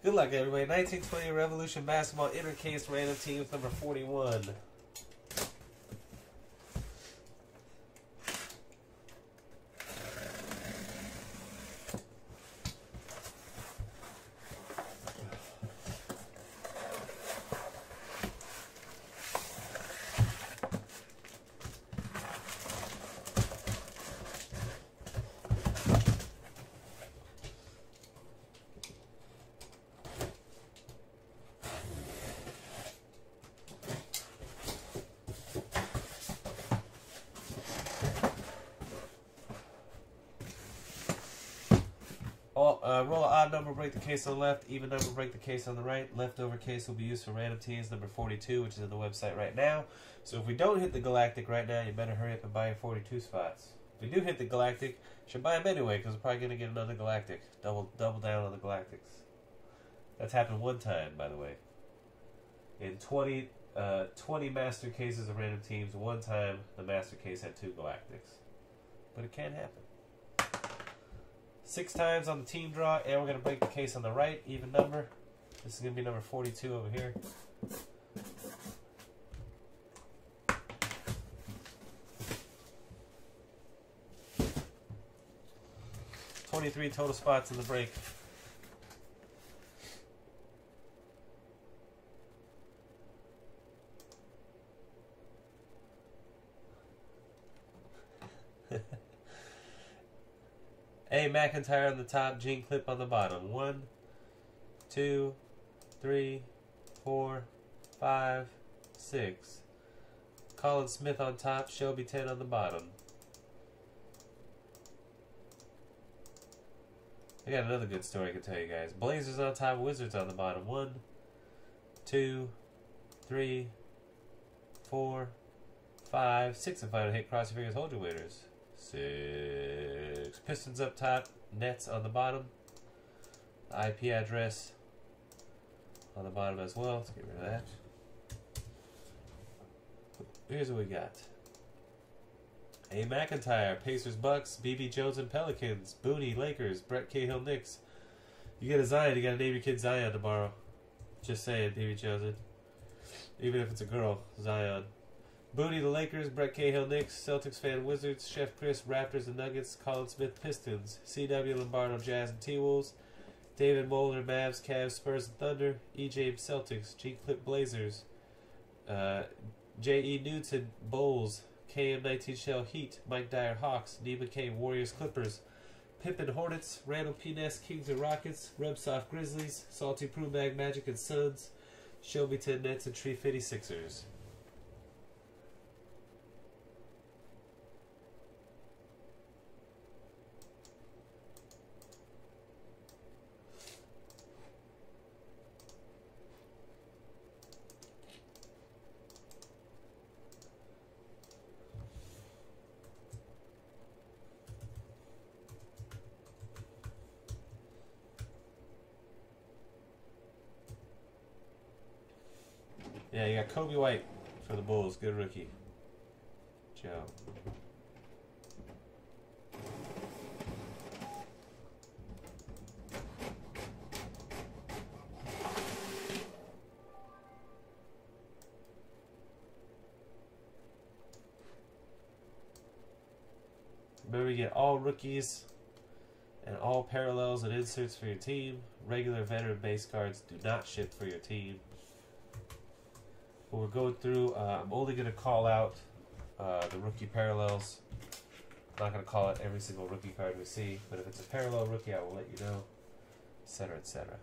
Good luck, everybody. 1920 Revolution Basketball Inner Case Random Teams number 41. Roll an odd number, break the case on the left. Even number, break the case on the right. Leftover case will be used for random teams number 42, which is on the website right now. So if we don't hit the Galactic right now, you better hurry up and buy your 42 spots. If we do hit the Galactic, you should buy them anyway, because we're probably going to get another Galactic. Double down on the Galactics. That's happened one time, by the way. In 20 master cases of random teams, one time the master case had 2 Galactics. But it can happen. 6 times on the team draw, and we're going to break the case on the right, even number. This is going to be number 42 over here. $23 total spots in the break. A. McIntyre on the top, Gene Clip on the bottom. 1, 2, 3, 4, 5, 6. Colin Smith on top, Shelby 10 on the bottom. I got another good story I can tell you guys. Blazers on top, Wizards on the bottom. 1, 2, 3, 4, 5, 6 and final hit. Cross your fingers, hold your winners. 6. Pistons up top, Nets on the bottom. The IP address on the bottom as well. Let's get rid of that. Here's what we got. A. McIntyre, Pacers, Bucks, BB Jones and Pelicans, Booney, Lakers, Brett Cahill, Knicks. You get a Zion, you gotta name your kid Zion tomorrow. Just saying, BB Jones. Even if it's a girl, Zion. Booney, the Lakers, Brett Cahill, Knicks, Celtics fan, Wizards, Chef Chris, Raptors and Nuggets, Colin Smith, Pistons, CW, Lombardo, Jazz and T-Wolves, David Moeller, Mavs, Cavs, Spurs and Thunder, E. James, Celtics, G. Clip, Blazers, J.E. Newton, Bulls, KM19 Shell, Heat, Mike Dyer, Hawks, Neiman K, Warriors, Clippers, Pippen, Hornets, Randall P. Ness, Kings and Rockets, Rebsoft, Grizzlies, Salty Prumag, Magic and Suns, Shelby 10 Nets and Tree Fitty Sixers. Yeah, you got Kobe White for the Bulls. Good rookie. Joe. Remember, you get all rookies and all parallels and inserts for your team. Regular veteran base cards do not ship for your team. But we're going through, I'm only going to call out the rookie parallels. I'm not going to call out every single rookie card we see, but if it's a parallel rookie, I will let you know, etc., etc.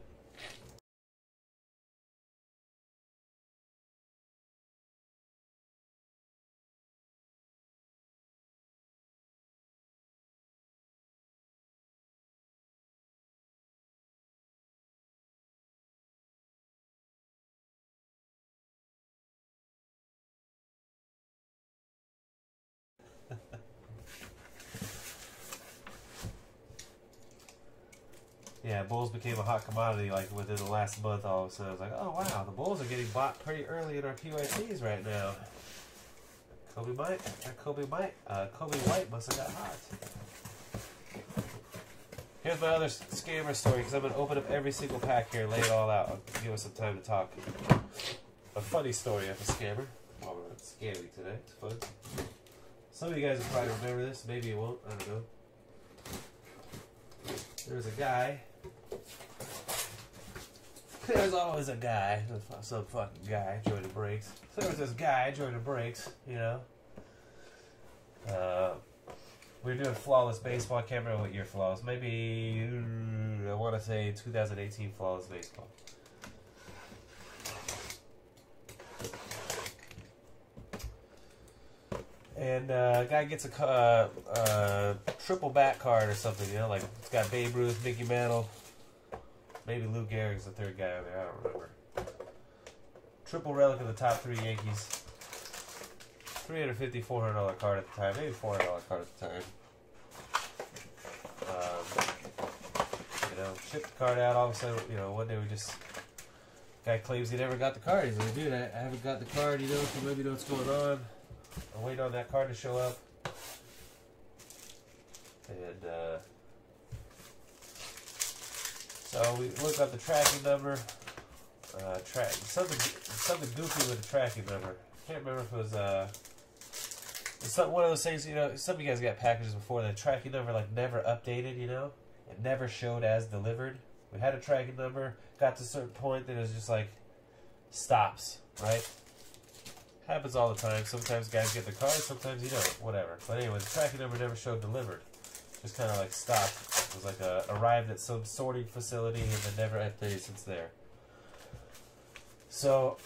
Yeah, Bulls became a hot commodity like within the last month. All of a sudden, I was like, oh wow, the Bulls are getting bought pretty early in our PYTs right now. Kobe White must have got hot. Here's my other scammer story, because I'm going to open up every single pack here and lay it all out. I'll give us some time to talk. A funny story of a scammer. Well, we're not scamming today. It's fun. Some of you guys will probably remember this. Maybe you won't. I don't know. There's a guy. There's always a guy. Some fucking guy joining the breaks. So there was this guy joining the breaks, you know. We were doing Flawless Baseball. I can't remember what year Flawless. Maybe, I want to say 2018 Flawless Baseball. And a guy gets a triple bat card or something, you know, like it's got Babe Ruth, Mickey Mantle, maybe Lou Gehrig's the third guy on there, I don't remember. Triple relic of the top three Yankees. $350, $400 card at the time, maybe $400 card at the time. You know, shipped the card out. All of a sudden, you know, one day we just guy claims he never got the card. He's like, dude, I haven't got the card. You know, so maybe know what's going on. I'm waiting on that card to show up. And so we look up the tracking number. Something goofy with the tracking number. Can't remember if it was it's one of those things, you know, some of you guys got packages before, the tracking number like never updated, you know? It never showed as delivered. We had a tracking number, got to a certain point that it was just like stops, right? Happens all the time. Sometimes guys get the card, sometimes you don't, whatever. But anyway, the tracking number never showed delivered. Just kind of like stopped. It was like arrived at some sorting facility and then never updated since there. So,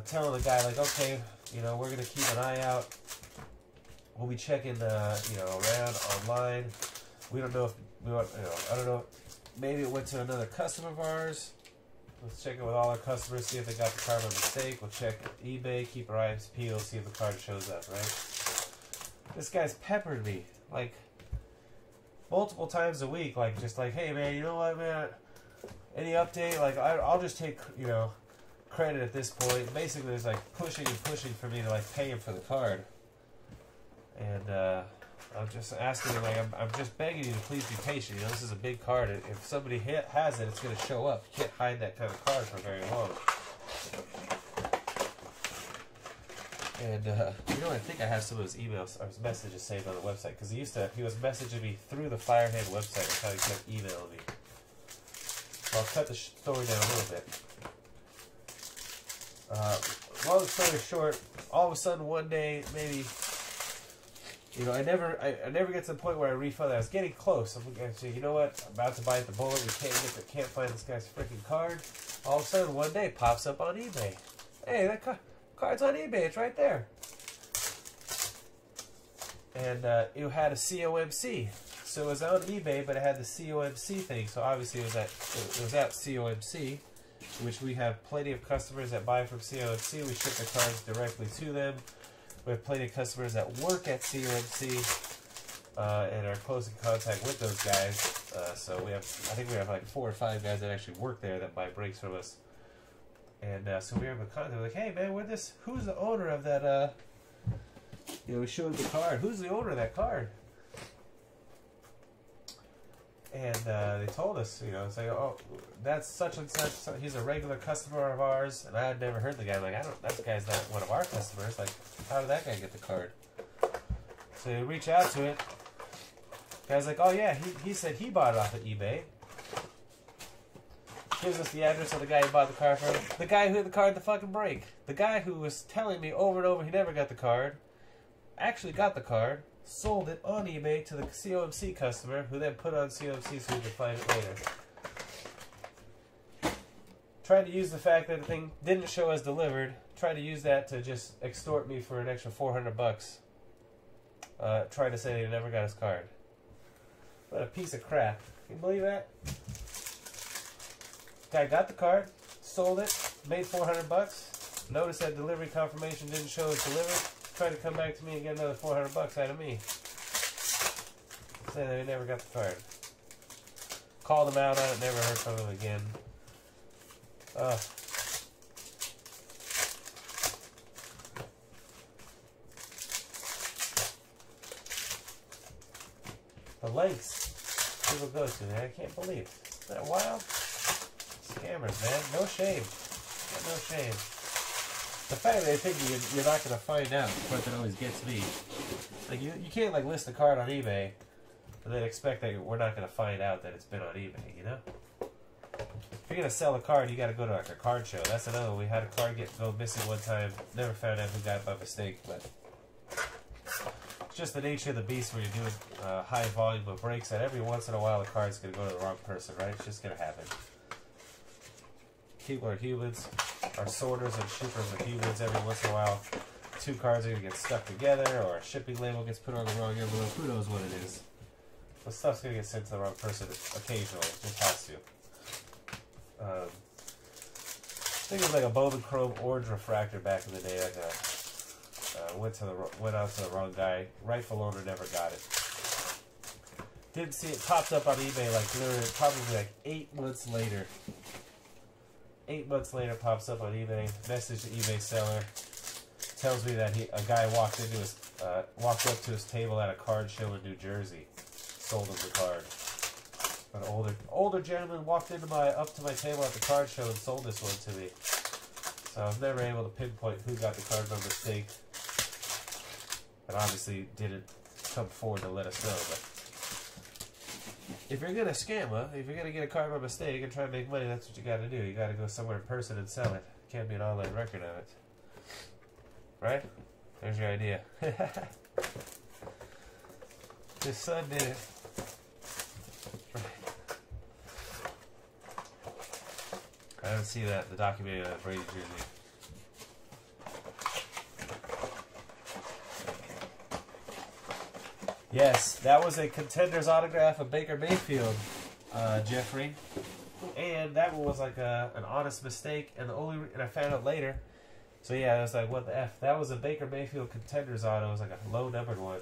telling the guy like, okay, you know, we're gonna keep an eye out. We'll be checking, you know, around online. We don't know if we want, you know, I don't know. Maybe it went to another customer of ours. Let's check it with all our customers, see if they got the card by mistake. We'll check eBay, keep our eyes peeled, see if the card shows up, right? This guy's peppered me, like, multiple times a week, like, just like, hey, man, you know what, man? Any update? Like, I'll just take, you know, credit at this point. Basically, it's like pushing and pushing for me to, like, pay him for the card. And I'm just asking him, like, I'm just begging you to please be patient. You know, this is a big card. If somebody has it, it's going to show up. You can't hide that kind of card for very long. And, you know, I think I have some of his emails or his messages saved on the website. Because he was messaging me through the Firehead website. That's how he kept emailing me. So I'll cut the story down a little bit. Long story short, all of a sudden one day, maybe... You know, I never get to the point where I refund it. I was getting close. I'm going to say, you know what? I'm about to bite the bullet. We can't find this guy's freaking card. All of a sudden, one day, it pops up on eBay. Hey, that card's on eBay. It's right there. And it had a COMC. So it was on eBay, but it had the COMC thing. So obviously, it was at COMC, which we have plenty of customers that buy from COMC. We ship the cards directly to them. We have plenty of customers that work at COMC and are close in contact with those guys. So I think we have like 4 or 5 guys that actually work there that buy breaks from us. And so we were in contact. We're like, hey man, who's the owner of that? You know, we showed the card. Who's the owner of that card? And they told us, you know, say, oh, that's such and such. He's a regular customer of ours. And I had never heard the guy. Like, that guy's not one of our customers. Like, how did that guy get the card? So you reach out to it. Guy's like, oh yeah, he said he bought it off of eBay. Gives us the address of the guy who bought the card from. The guy who had the card at the fucking break. The guy who was telling me over and over he never got the card. Actually got the card. Sold it on eBay to the COMC customer, who then put on COMC so we could find it later. Tried to use the fact that the thing didn't show as delivered. Tried to use that to just extort me for an extra $400. Trying to say he never got his card. What a piece of crap. Can you believe that? Guy got the card, sold it, made $400. Noticed that delivery confirmation didn't show as delivered. Tried to come back to me and get another $400 out of me. Saying that he never got the card. Called him out on it, never heard from him again. The lengths. people go to, man. I can't believe it. Isn't that wild? Scammers, man. No shame. No shame. The fact that they think you're not going to find out is the part that always gets me. Like, you can't, like, list a card on eBay and then expect that we're not going to find out that it's been on eBay, you know? If you're going to sell a card, you got to go to, like, a card show. That's another one. We had a card go missing one time. Never found out who got it by mistake, but it's just the nature of the beast when you're doing high volume of breaks, that every once in a while the card's going to go to the wrong person, right? It's just going to happen. People are humans. Our sorters and shippers are humans. Every once in a while, two cards are going to get stuck together, or a shipping label gets put on the wrong envelope. Who knows what it is? But stuff's going to get sent to the wrong person occasionally. It just has to. I think it was like a Bowman Chrome orange refractor back in the day. Like went out to the wrong guy. Rightful owner never got it. Didn't see it. Popped up on eBay like literally probably like 8 months later. 8 months later, pops up on eBay. Message the eBay seller. Tells me that a guy walked up to his table at a card show in New Jersey. Sold him the card. An older gentleman walked up to my table at the card show and sold this one to me. So I was never able to pinpoint who got the card by mistake. And obviously didn't come forward to let us know. But if you're gonna scam, if you're gonna get a card by mistake and try to make money, that's what you gotta do. You gotta go somewhere in person and sell it. Can't be an online record of it. Right? There's your idea. His son did it. I don't see that the documentary on Brady jersey. Yes, that was a Contender's autograph of Baker Mayfield, Jeffrey, and that one was like an honest mistake. And I found out later. So yeah, I was like, what the f? That was a Baker Mayfield Contender's auto. It was like a low numbered one.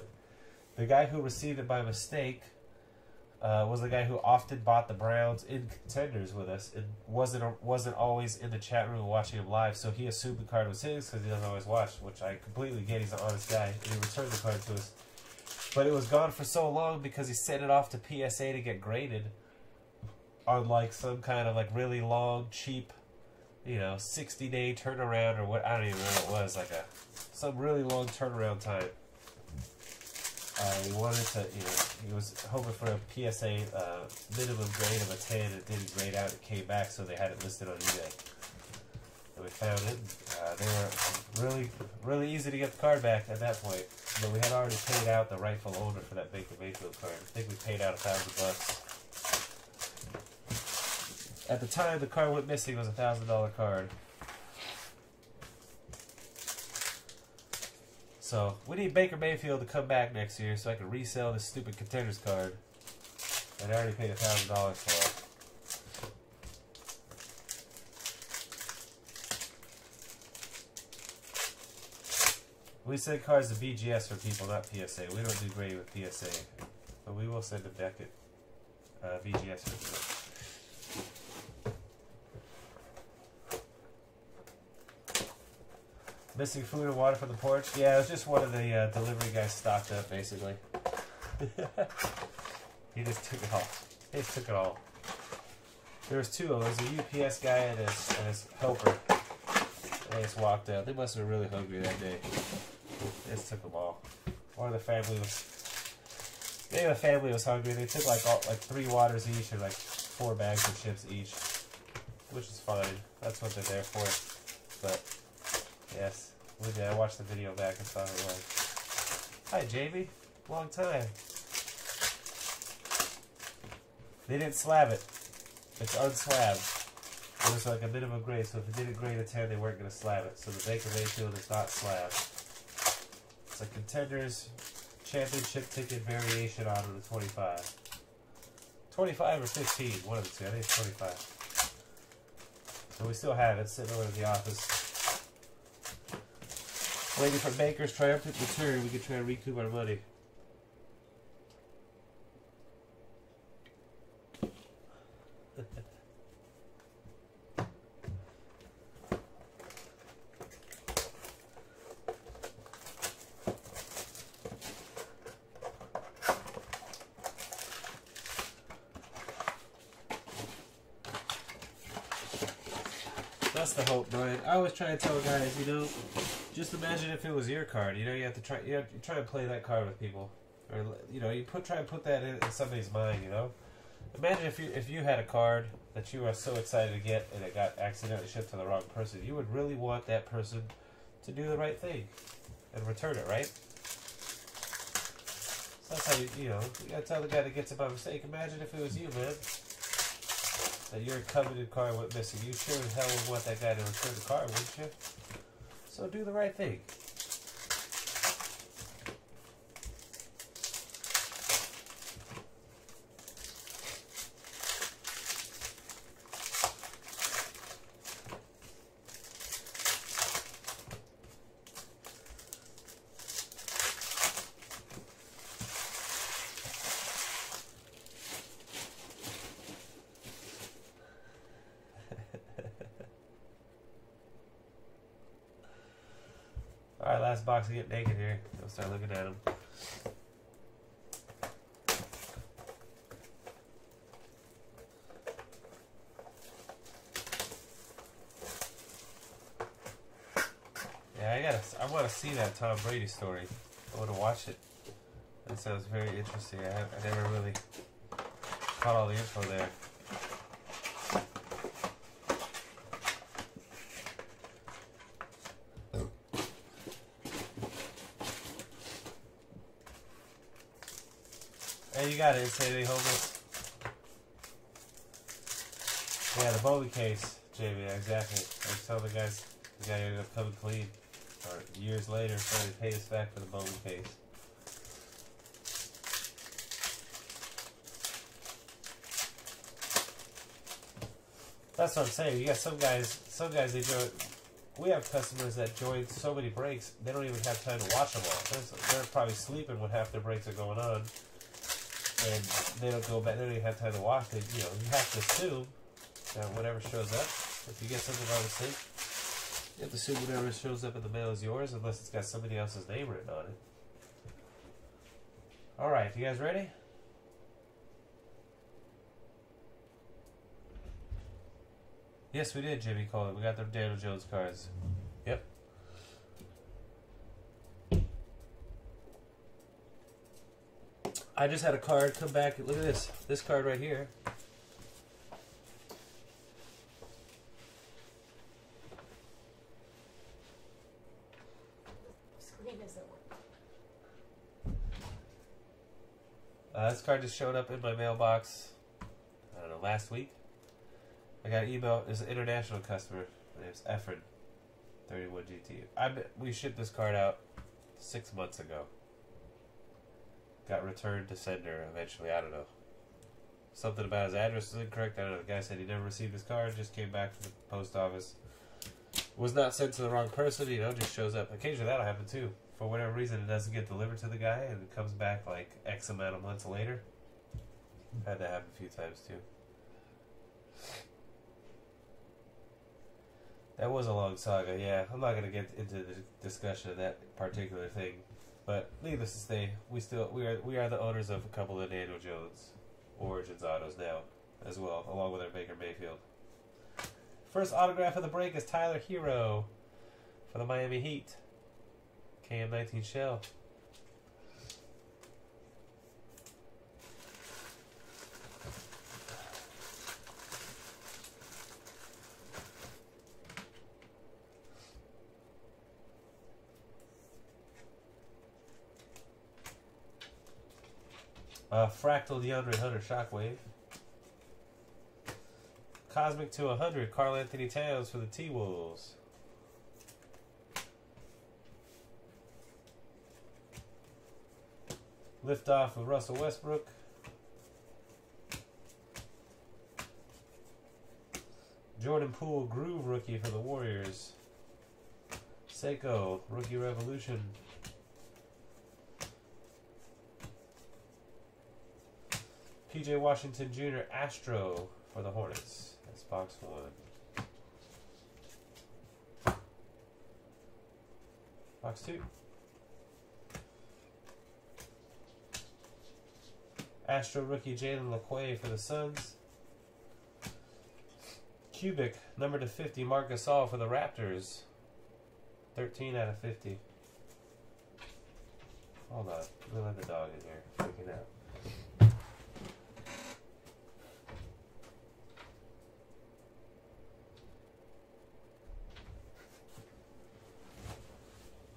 The guy who received it by mistake was the guy who often bought the Browns in Contenders with us, and wasn't always in the chat room watching him live. So he assumed the card was his because he doesn't always watch, which I completely get. He's an honest guy, and he returned the card to us. But it was gone for so long because he sent it off to PSA to get graded on like some kind of like really long, cheap, 60-day turnaround or what, I don't even know what it was, like some really long turnaround time. He wanted to, he was hoping for a PSA minimum grade of a 10. It didn't grade out. It came back, so they had it listed on eBay. And we found it. They were really, really easy to get the card back at that point. But we had already paid out the rightful owner for that Baker Mayfield card. I think we paid out $1,000. At the time the card went missing, it was a $1,000 card. So we need Baker Mayfield to come back next year so I can resell this stupid Contenders card. And I already paid $1,000 for it. We send cards to BGS for people, not PSA. We don't do great with PSA, but we will send them back at BGS for people. Missing food and water from the porch? Yeah, it was just one of the delivery guys stocked up, basically. He just took it all. He just took it all. There was two of them. There was a UPS guy and his helper. They just walked out. They must have been really hungry that day. They just took them all. Or the family was... Maybe the family was hungry. They took like 3 waters each or like 4 bags of chips each. Which is fine. That's what they're there for. But... yes, we did. I watched the video back and saw it was. Hi, Jamie. Long time. They didn't slab it. It's unslabbed. It was like a minimum grade, so if it didn't grade a 10, they weren't going to slab it. So the Baker Mayfield is not slabbed. It's a Contenders Championship ticket variation out of the 25. 25 or 15, one of the two. I think it's 25. So we still have it sitting over in the office. Waiting for Baker's triumphant return. We can try to recoup our money. That's the hope, Brian. I always try to tell guys, you know, just imagine if it was your card. You know, you have to try. You try and play that card with people, or you know, you try and put that in somebody's mind. You know, imagine if you had a card that you were so excited to get and it got accidentally shipped to the wrong person. You would really want that person to do the right thing and return it, right? So that's how you know, you gotta tell the guy that gets it by mistake. Imagine if it was you, man. That your coveted card went missing. You sure as hell would want that guy to return the card, wouldn't you? So do the right thing. Alright, last box to get naked here. I'll start looking at them. Yeah, I want to see that Tom Brady story. I want to watch it. That sounds very interesting. I never really caught all the info there. Hey, you got it, Insanity Homeless. Yeah, the bowling case, Jamie, exactly. I was telling the guys, the guy ended up coming clean. Or years later, trying to pay us back for the bowling case. That's what I'm saying. You got some guys they join. We have customers that join so many breaks, they don't even have time to watch them all. They're probably sleeping when half their breaks are going on. And they don't go back. They don't even have time to watch it. You know, you have to assume that whatever shows up. If you get something by mistake, you have to assume whatever shows up in the mail is yours, unless it's got somebody else's name written on it. All right, you guys ready? Yes, we did, Jimmy Cole. We got the Daniel Jones cards. Yep. I just had a card come back. Look at this. This card right here. Screen doesn't work. This card just showed up in my mailbox, I don't know, last week. I got an email. There's an international customer. My name's Efren, 31GT. We shipped this card out 6 months ago. Got returned to sender eventually. I don't know. Something about his address was incorrect. I don't know. The guy said he never received his card. Just came back from the post office. Was not sent to the wrong person. You know, just shows up. Occasionally that'll happen too. For whatever reason, it doesn't get delivered to the guy, and it comes back like X amount of months later. Had that happen a few times too. That was a long saga. Yeah, I'm not going to get into the discussion of that particular thing. But needless to say, we are the owners of a couple of Daniel Jones Origins autos now, as well, along with our Baker Mayfield. First autograph of the break is Tyler Hero for the Miami Heat. KM19 shell. Fractal DeAndre Hunter Shockwave. Cosmic to 100 Karl Anthony Towns for the T-Wolves. Liftoff of Russell Westbrook. Jordan Poole Groove rookie for the Warriors. Seiko Rookie Revolution. PJ Washington Jr. Astro for the Hornets. That's box 1. Box 2. Astro rookie Jalen LeQuay for the Suns. Cubic, number to 50, Marc Gasol for the Raptors. 13 out of 50. Hold on. Let me let the dog in here. Freaking out.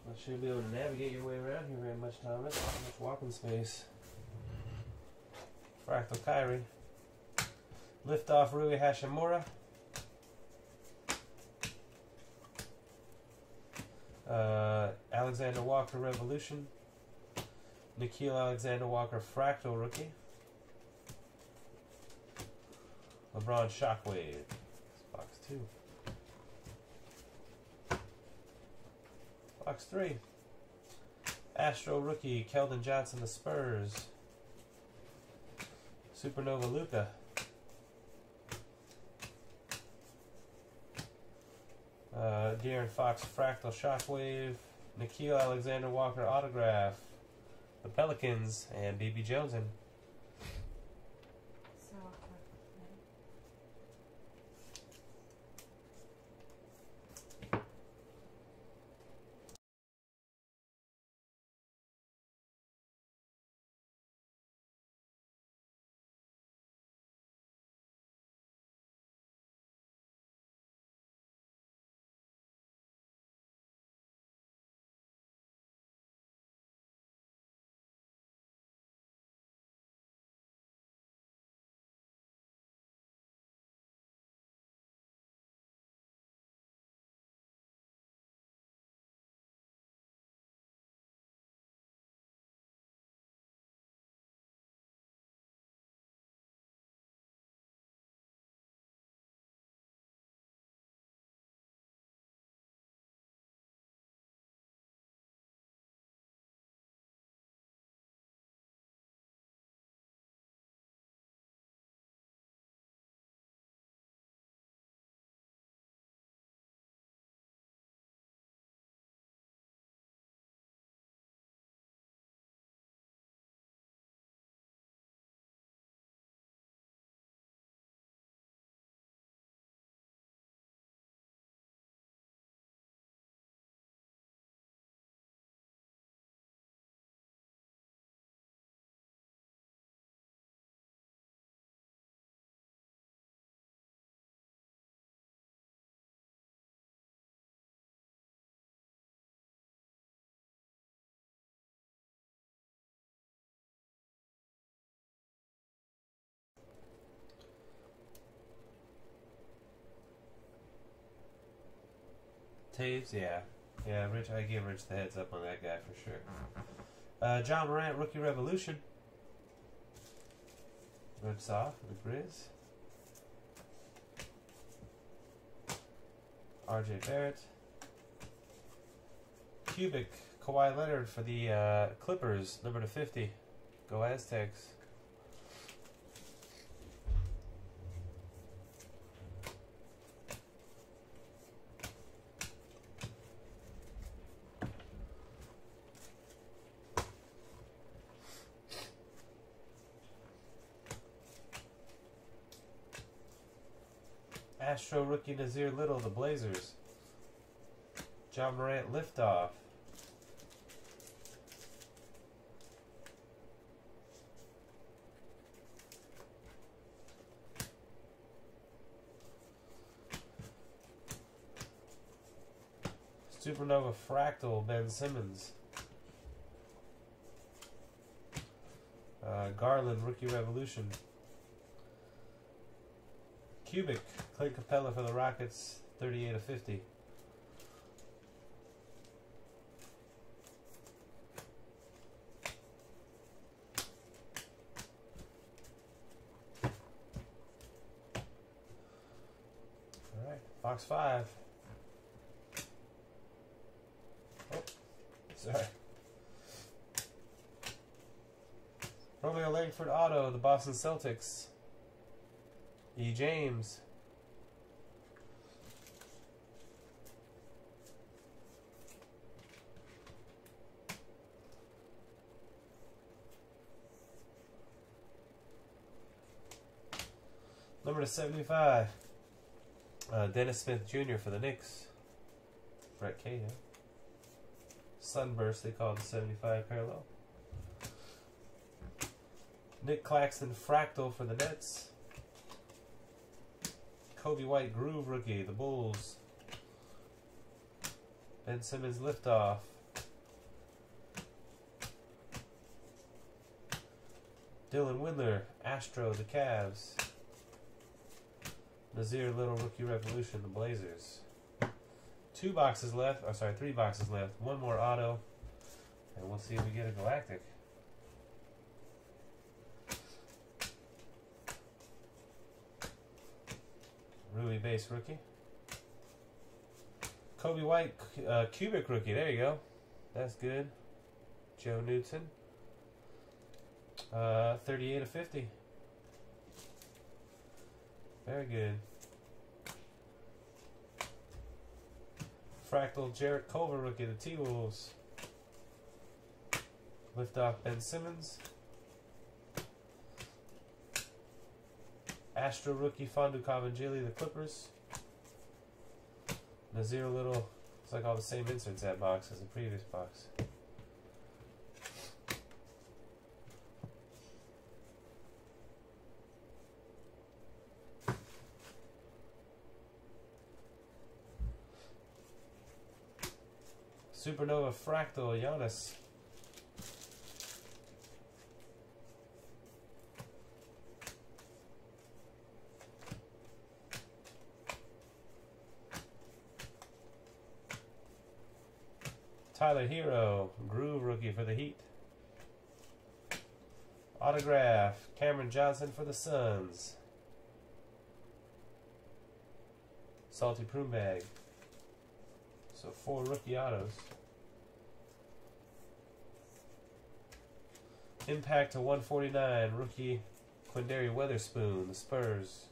Not sure you'll be able to navigate your way around here very much, Thomas. Not much walking space. Fractal Kyrie. Liftoff Rui Hashimura. Alexander Walker Revolution. Nickeil Alexander Walker Fractal Rookie. LeBron Shockwave. Box 2. Box 3. Astro Rookie Keldon Johnson the Spurs. Supernova Luka. De'Aaron Fox Fractal Shockwave. Nickeil Alexander Walker Autograph. The Pelicans and BB Johnson. So awkward. Taves, yeah. Yeah, Rich, I give Rich the heads up on that guy for sure. John Morant, Rookie Revolution. Good soft for the Grizz. RJ Barrett. Cubic, Kawhi Leonard for the Clippers, number to 50. Go Aztecs. Astro Rookie Nazir Little, the Blazers. John Morant Liftoff. Supernova Fractal Ben Simmons. Garland Rookie Revolution. Cubic Clay Capella for the Rockets, 38 of 50. All right, box 5. Oh, sorry. Romeo Langford Auto, the Boston Celtics. E. James. Number to 75. Dennis Smith Jr. for the Knicks. Brett Cahill. Sunburst, they call it the 75 parallel. Nick Claxton Fractal for the Nets. Kobe White Groove rookie, the Bulls. Ben Simmons Liftoff. Dylan Windler Astro, the Cavs. Nazir Little Rookie Revolution, the Blazers. 2 boxes left. Oh, sorry, 3 boxes left. 1 more auto. And we'll see if we get a Galactic. Rui base rookie. Kobe White cubic rookie. There you go. That's good. Joe Newton. 38 of 50. Very good. Fractal Jarrett Culver rookie, the T-Wolves. Liftoff Ben Simmons. Astro rookie Fondu Kavanjili, the Clippers. Nazir Little. It's like all the same inserts that box as the previous box. Supernova Fractal Giannis. Tyler Hero, Groove rookie for the Heat. Autograph, Cameron Johnson for the Suns. Salty Prune Bag. So 4 rookie autos. Impact to 149, rookie Quindary Weatherspoon, the Spurs.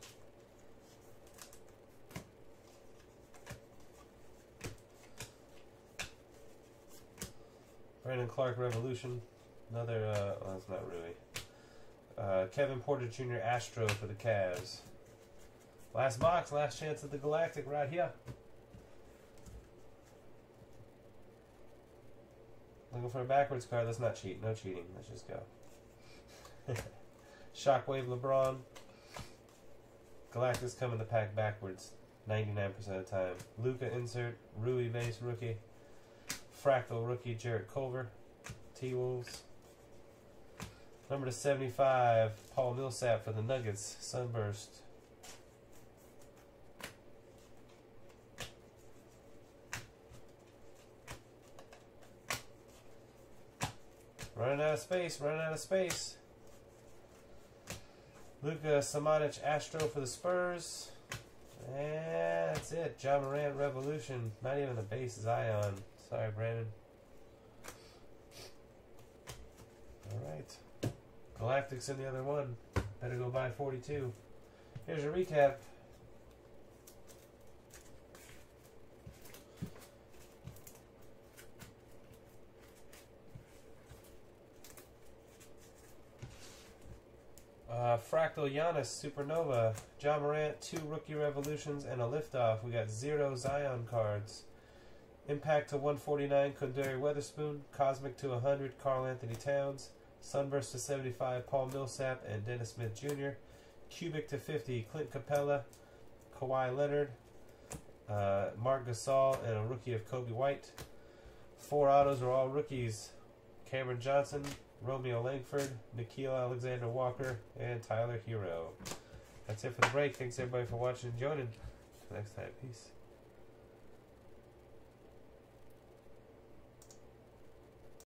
Brandon Clark Revolution, another, well, that's not really. Kevin Porter Jr. Astro for the Cavs. Last box, last chance at the Galactic right here. Looking for a backwards card. Let's not cheat. No cheating. Let's just go. Shockwave LeBron. Galactic's come in the pack backwards 99% of the time. Luka insert. Rui base rookie. Fractal rookie Jarrett Culver. T-Wolves. Number to 75. Paul Millsap for the Nuggets. Sunburst. Running out of space, running out of space. Luka Samanic Astro for the Spurs. And that's it. Ja Morant Revolution. Not even the base Zion. Sorry, Brandon. Alright. Galactic's in the other one. Better go buy 42. Here's your recap. Fractal Giannis Supernova. Ja Morant, 2 rookie revolutions and a liftoff. We got 0 Zion cards. Impact to 149 Quindary Weatherspoon. Cosmic to 100 Karl Anthony Towns. Sunburst to 75 Paul Millsap and Dennis Smith Jr. Cubic to 50 Clint Capella, Kawhi Leonard, Mark Gasol, and a rookie of Kobe White. 4 autos are all rookies. Cameron Johnson, Romeo Langford, Nickeil Alexander Walker, and Tyler Hero. That's it for the break. Thanks everybody for watching and joining. Until next time, peace.